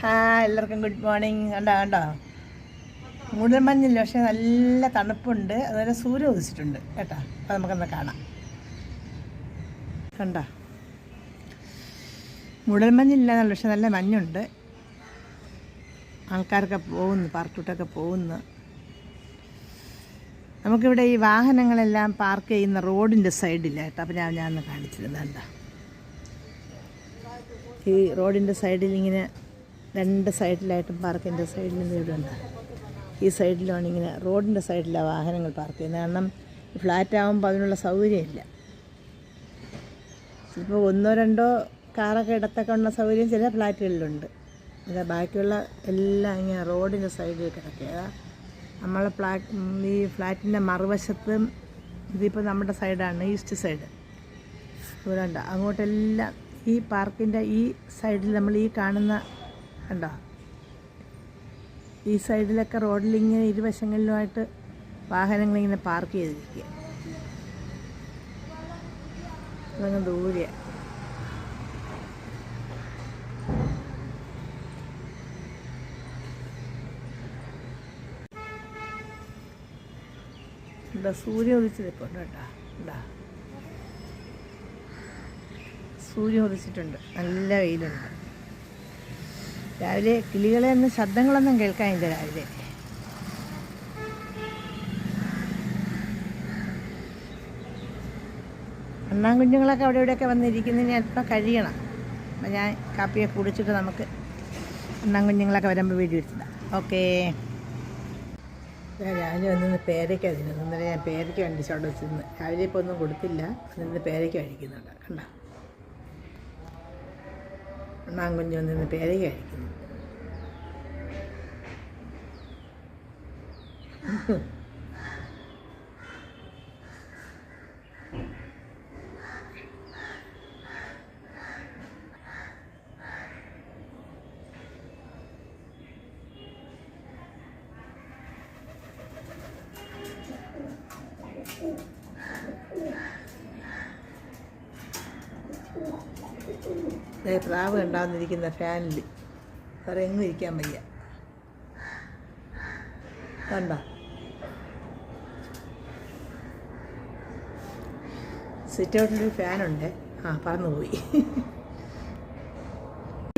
എല്ലാവർക്കും good morning. കണ്ടോ മൂടൽമഞ്ഞില്ല, പക്ഷേ നല്ല തണുപ്പുണ്ട്. അതുപോലെ സൂര്യൻ ഉദിച്ചിട്ടുണ്ട് കേട്ടോ. അപ്പോൾ നമുക്കൊന്ന് കാണാം. കണ്ടോ, മൂടൽമഞ്ഞില്ലാന്നല്ല, പക്ഷെ നല്ല മഞ്ഞുണ്ട്. ആൾക്കാരൊക്കെ പോകുന്നു, പാർക്കിട്ടൊക്കെ പോകുന്നു. നമുക്കിവിടെ ഈ വാഹനങ്ങളെല്ലാം പാർക്ക് ചെയ്യുന്ന റോഡിൻ്റെ സൈഡില്ല കേട്ടോ. അപ്പോൾ ഞാൻ ഒന്ന് കാണിച്ചിരുന്നുണ്ട്. ഈ റോഡിൻ്റെ സൈഡിൽ ഇങ്ങനെ രണ്ട് സൈഡിലായിട്ടും പാർക്കിൻ്റെ സൈഡിൽ വീടുണ്ട്. ഈ സൈഡിലാണ് ഇങ്ങനെ റോഡിൻ്റെ സൈഡിലാണ് വാഹനങ്ങൾ പാർക്ക് ചെയ്യുന്നത്. കാരണം ഫ്ലാറ്റ് ആകുമ്പോൾ അതിനുള്ള സൗകര്യമില്ല. ചിലപ്പോൾ ഒന്നോ രണ്ടോ കാറൊക്കെ ഇടത്തൊക്കെ ഉള്ള സൗകര്യം ചില ഫ്ലാറ്റുകളിലുണ്ട്. അല്ല, ബാക്കിയുള്ള എല്ലാം ഇങ്ങനെ റോഡിൻ്റെ സൈഡിൽ കിടക്കുക. നമ്മളെ ഈ ഫ്ലാറ്റിൻ്റെ മറുവശത്ത് ഇതിപ്പോൾ നമ്മുടെ സൈഡാണ്, ഈസ്റ്റ് സൈഡ്. ദൂരമുണ്ട് അങ്ങോട്ടെല്ലാം. ഈ പാർക്കിൻ്റെ ഈ സൈഡിൽ നമ്മൾ ഈ കാണുന്ന കണ്ടോ, ഈ സൈഡിലൊക്കെ റോഡിലിങ്ങനെ ഇരുവശങ്ങളിലുമായിട്ട് വാഹനങ്ങളിങ്ങനെ പാർക്ക് ചെയ്തിരിക്കുക. അതങ്ങ് ദൂരെ. എന്താ സൂര്യ ഉദിച്ചിട്ടുണ്ട് കേട്ടോ. എന്താ സൂര്യ ഉദിച്ചിട്ടുണ്ട്, നല്ല വെയിലുണ്ട്. രാവിലെ കിളികളെ ഒന്നും ശബ്ദങ്ങളൊന്നും കേൾക്കാനില്ല രാവിലെ. അണ്ണാൻ കുഞ്ഞുങ്ങളൊക്കെ അവിടെ ഇവിടെയൊക്കെ വന്നിരിക്കുന്നതിന് അല്പം കഴിയണം. അപ്പം ഞാൻ കാപ്പിയെ കുടിച്ചിട്ട് നമുക്ക് അണ്ണാൻ കുഞ്ഞുങ്ങളൊക്കെ വരുമ്പോൾ വീഡിയോ എടുത്തിടാം. ഓക്കേ. രാവിലെ വന്നിന്ന് പേരയ്ക്ക തിന്നുന്നു. ഇന്നലെ ഞാൻ പേരയ്ക്ക കണ്ടിച്ചോണ്ട് വെച്ചിരുന്നു. രാവിലെ ഇപ്പോൾ ഒന്നും കൊടുത്തില്ല. നിന്ന് പേരയ്ക്ക കഴിക്കുന്നുണ്ട്. കണ്ടോ, അണ്ണാൻ കുഞ്ഞ് വന്നിന്ന് പേരയ്ക്ക കഴിക്കുന്നു. പ്രാവ് ഉണ്ടാകുന്നിരിക്കുന്ന ഫാനിൽ വേറെ എങ്ങും ഇരിക്കാൻ വയ്യ. കണ്ടോ, സിറ്റ് ഔട്ടിലൊരു ഫാനുണ്ട്. പറന്നുപോയി.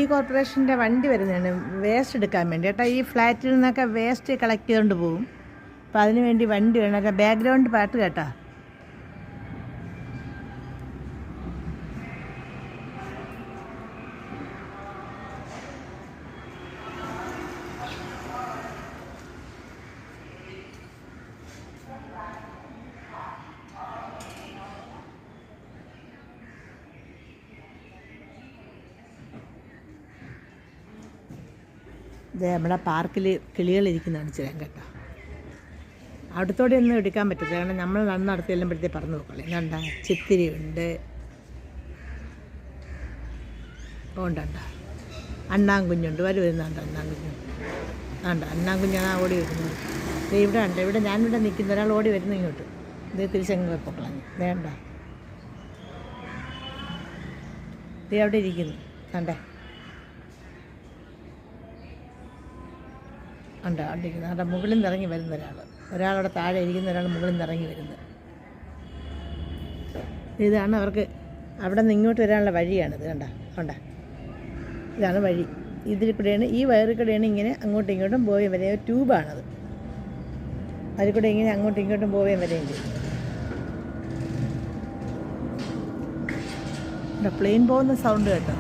ഈ കോർപ്പറേഷൻ്റെ വണ്ടി വരുന്നതാണ് വേസ്റ്റ് എടുക്കാൻ വേണ്ടി കേട്ടോ. ഈ ഫ്ലാറ്റിൽ നിന്നൊക്കെ വേസ്റ്റ് കളക്ട് ചെയ്തുകൊണ്ട് പോകും. അപ്പോൾ അതിന് വേണ്ടി വണ്ടി വേണം. ബാക്ക്ഗ്രൗണ്ട് പാട്ട് കേട്ടോ. ഇത് നമ്മുടെ പാർക്കിൽ കിളികളിരിക്കുന്നതാണ് ചിലം കേട്ടോ. അവിടത്തോടെ ഒന്നും എടുക്കാൻ പറ്റത്തില്ല, കാരണം നമ്മൾ നടത്തി ചെല്ലുമ്പോഴത്തേക്ക് പറന്ന് നോക്കല്ലേ. കണ്ട ചിത്തിരിയുണ്ട്, ഉണ്ടണ്ട അണ്ണാൻ കുഞ്ഞുണ്ട്. വരുന്നുണ്ട് അണ്ണാൻ കുഞ്ഞുണ്ട്. അണ്ണാൻ കുഞ്ഞാണ് ഓടി വരുന്നത്. ഇത് ഇവിടെ ഉണ്ട്. ഇവിടെ ഞാനിവിടെ നിൽക്കുന്ന ഒരാൾ ഓടി വരുന്നു ഇങ്ങോട്ട്. ഇത് തിരിച്ചങ്ങ് പൊക്കളഞ്ഞു. വേണ്ട, ഇത് അവിടെ ഇരിക്കുന്നു. കണ്ടേ, അണ്ടിരിക്കുന്നത്. അവിടെ മുകളിൽ നിന്ന് ഇറങ്ങി വരുന്ന ഒരാളവിടെ താഴെ ഇരിക്കുന്ന ഒരാൾ മുകളിൽ നിന്ന് ഇറങ്ങി വരുന്നത്. ഇതാണ് അവർക്ക് അവിടെ നിന്ന് ഇങ്ങോട്ട് വരാനുള്ള വഴിയാണിത്. കണ്ട ഇതാണ് വഴി. ഇതിൽ കൂടെയാണ്, ഈ വയറിൽ കൂടെയാണ് ഇങ്ങനെ അങ്ങോട്ടും ഇങ്ങോട്ടും പോയി വരെ ട്യൂബാണത്. അതിൽ കൂടെ ഇങ്ങനെ അങ്ങോട്ടും ഇങ്ങോട്ടും പോവുകയും വരെയും ചെയ്യും. പ്ലെയിൻ പോകുന്ന സൗണ്ട് കേട്ടോ.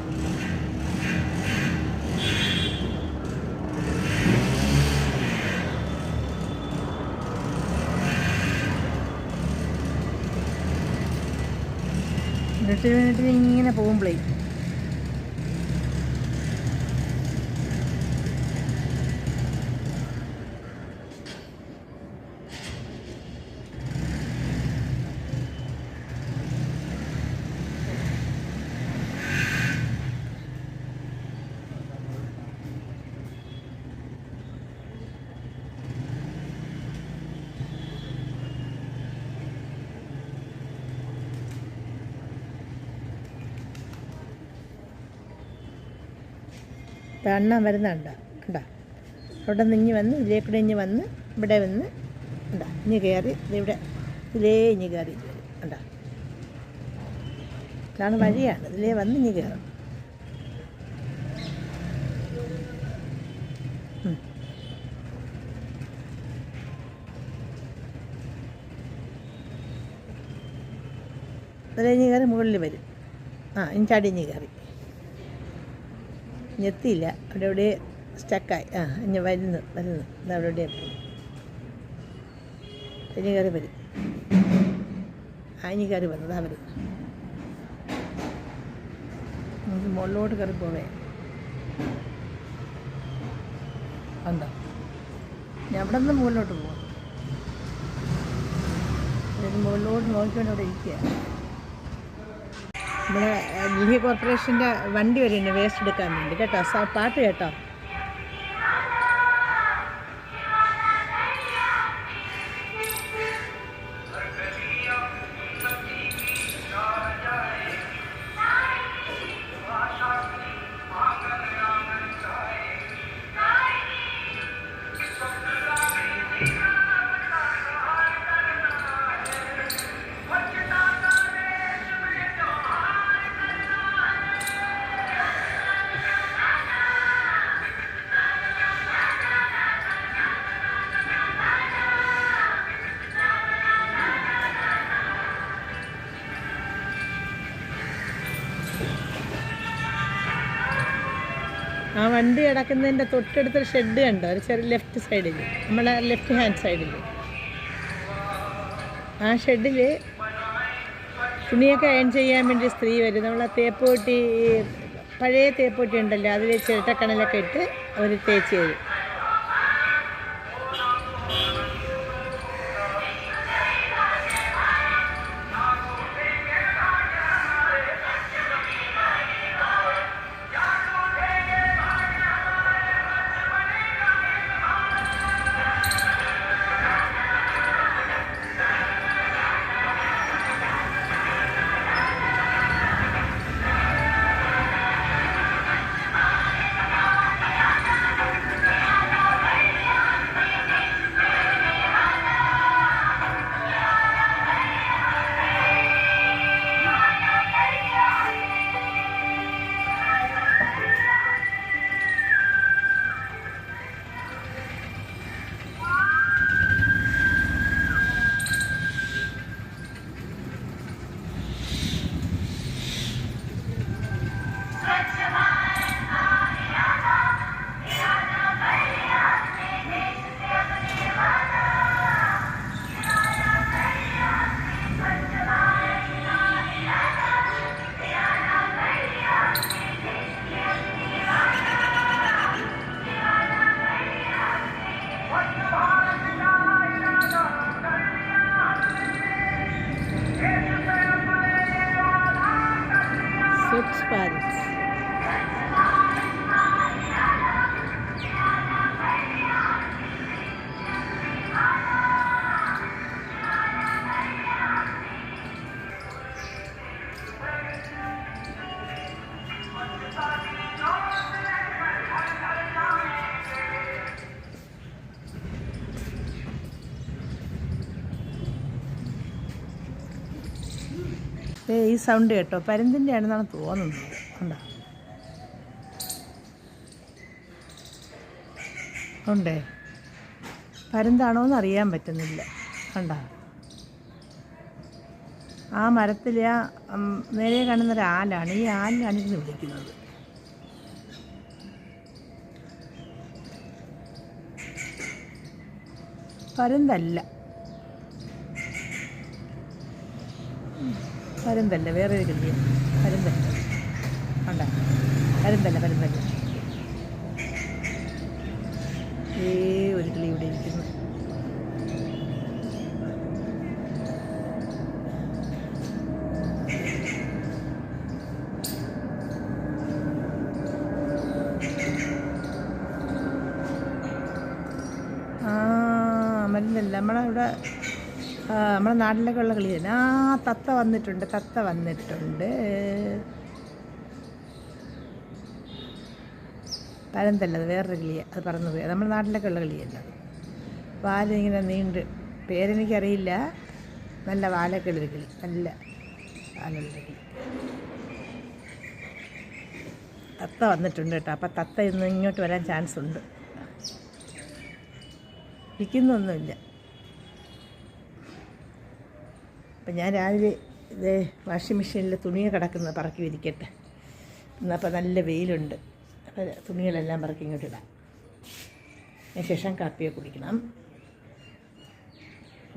എന്നിട്ട് ഇങ്ങനെ പോകുമ്പോഴേ അണ്ണാൻ വരുന്നുണ്ടോ കണ്ടോ? അവിടെ നിന്ന് ഇഞ്ഞ് വന്ന് ഇതിലേ കൂടെ ഇഞ്ഞ് വന്ന് ഇവിടെ വന്ന് കണ്ടോ ഇഞ്ഞ് കയറി ഇവിടെ ഇതിലേ ഇഞ്ഞ് കയറി കണ്ടോ? ഇതാണ് വഴിയാണ്, ഇതിലേ വന്ന് ഇഞ്ഞ് കയറും. ഇതിലേ ഇഞ്ഞ് കയറി മുകളിൽ വരും. ഇനി ചടിഞ്ഞ് കയറി ഞെത്തിയില്ല, അവിടെ എവിടെ സ്റ്റക്കായി. ഇനി വരുന്നു ഇതവിടെ എവിടെ ഇനി കയറി വരും. ഇനി കയറി വന്നു, വരും. നമുക്ക് മുകളിലോട്ട് കയറി പോവേ. എന്താ ഞാൻ അവിടെ നിന്ന് മുകളിലോട്ട് പോകും. മുകളിലോട്ട് നോക്കിക്കൊണ്ട് അവിടെ ഇരിക്കുക. നമ്മുടെ ഡൽഹി കോർപ്പറേഷൻ്റെ വണ്ടി വരുന്നുണ്ട് വേസ്റ്റ് എടുക്കാൻ വേണ്ടി കേട്ടോ. പാട്ട് കേട്ടോ. ആ വണ്ടി കിടക്കുന്നതിൻ്റെ തൊട്ടടുത്തൊരു ഷെഡ് കണ്ടോ? ഒരു ചെറിയ ലെഫ്റ്റ് സൈഡിൽ, നമ്മുടെ ലെഫ്റ്റ് ഹാൻഡ് സൈഡിൽ. ആ ഷെഡിൽ തുണിയൊക്കെ അയൺ ചെയ്യാൻ വേണ്ടി സ്ത്രീ വരും. നമ്മൾ തേപ്പൂട്ടി, പഴയ തേപ്പൂട്ടി ഉണ്ടല്ലോ, അതിൽ ചിരട്ടക്കണലൊക്കെ ഇട്ട് അവർ തേച്ച് തരും. സ്വച്ഛ് ഭാരത്. ഈ സൗണ്ട് കേട്ടോ, പരുന്തിൻ്റെ ആണെന്നാണ് തോന്നുന്നത്. ഉണ്ടോ? ഉണ്ടേ, പരുന്താണോ എന്ന് അറിയാൻ പറ്റുന്നില്ല. കണ്ടോ? ആ മരത്തിൽ നേരെ കാണുന്നൊരു ആലാണ്. ഈ ആലിനാണ് ഇതിന് വിളിക്കുന്നത്. പരുന്തല്ല, പരുന്തല്ല, വേറെ ഒരു കിളിയാണ്. പരുന്തല്ല, ഉണ്ടോ? പരുന്തല്ല. ഒരു കിളി ഇവിടെ ഇരിക്കുന്നു. മരുന്നല്ല, നമ്മളവിടെ നമ്മുടെ നാട്ടിലൊക്കെ ഉള്ള കിളി തന്നെ. തത്ത വന്നിട്ടുണ്ട്. പരന്തല്ല, അത് വേറൊരു കിളിയാണ്, അത് പറന്നു പോയി. നമ്മുടെ നാട്ടിലൊക്കെ ഉള്ള കിളിയല്ല അത്. വാലിങ്ങനെ നീണ്ട്, പേരെനിക്കറിയില്ല. നല്ല വാലൊക്കെ ഉള്ളൊരു കിളി, നല്ല വാലുള്ളൊരു കിളി. തത്ത വന്നിട്ടുണ്ട് കേട്ടോ. അപ്പം തത്ത ഇന്ന് ഇങ്ങോട്ട് വരാൻ ചാൻസ് ഉണ്ട്. ഇരിക്കുന്നൊന്നുമില്ല. അപ്പം ഞാൻ രാവിലെ ഇത് വാഷിംഗ് മെഷീനിൽ തുണിയെ കിടക്കുന്നത് പറക്കി വിരിക്കട്ടെ. ഇന്നപ്പോൾ നല്ല വെയിലുണ്ട്. അപ്പോൾ തുണികളെല്ലാം പറക്കി ഇങ്ങോട്ട് ഇടാം. അതിന് ശേഷം കാപ്പിയെ കുടിക്കണം.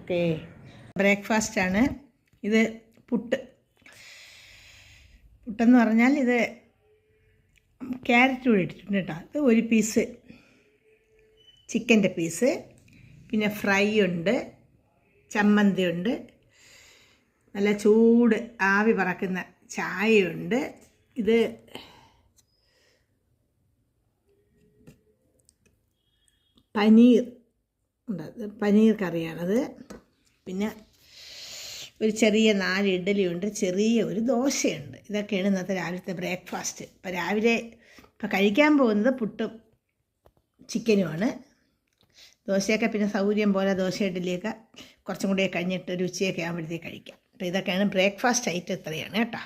ഓക്കെ, ബ്രേക്ക്ഫാസ്റ്റാണ് ഇത്. പുട്ടെന്ന് പറഞ്ഞാൽ ഇത് ക്യാരറ്റ് കൂടി ഇട്ടിട്ടുണ്ട് കേട്ടോ. ഇത് ഒരു പീസ് ചിക്കൻ്റെ പീസ്, പിന്നെ ഫ്രൈ ഉണ്ട്, ചമ്മന്തി ഉണ്ട്, നല്ല ചൂട് ആവി പറക്കുന്ന ചായയുണ്ട്. ഇത് പനീർ ഉണ്ട്, പനീർ കറിയാണത്. പിന്നെ ഒരു ചെറിയ 4 ഇഡ്ഡലിയുണ്ട്, ചെറിയ ഒരു ദോശയുണ്ട്. ഇതൊക്കെയാണ് ഇന്നത്തെ രാവിലത്തെ ബ്രേക്ക്ഫാസ്റ്റ്. ഇപ്പോൾ രാവിലെ കഴിക്കാൻ പോകുന്നത് പുട്ടും ചിക്കനുമാണ്. ദോശയൊക്കെ പിന്നെ സൗകര്യം പോലെ ദോശ ഇഡ്ഡലിയൊക്കെ കുറച്ചും കൂടി കഴിഞ്ഞിട്ട് ഒരു ഉച്ചയൊക്കെ ആകുമ്പോഴത്തേക്ക് കഴിക്കാം. അപ്പോൾ ഇതൊക്കെയാണ് ബ്രേക്ക്ഫാസ്റ്റ് ഐറ്റം. ഇത്രയാണ് കേട്ടോ.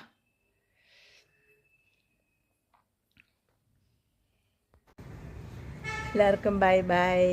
എല്ലാവർക്കും ബൈ ബൈ.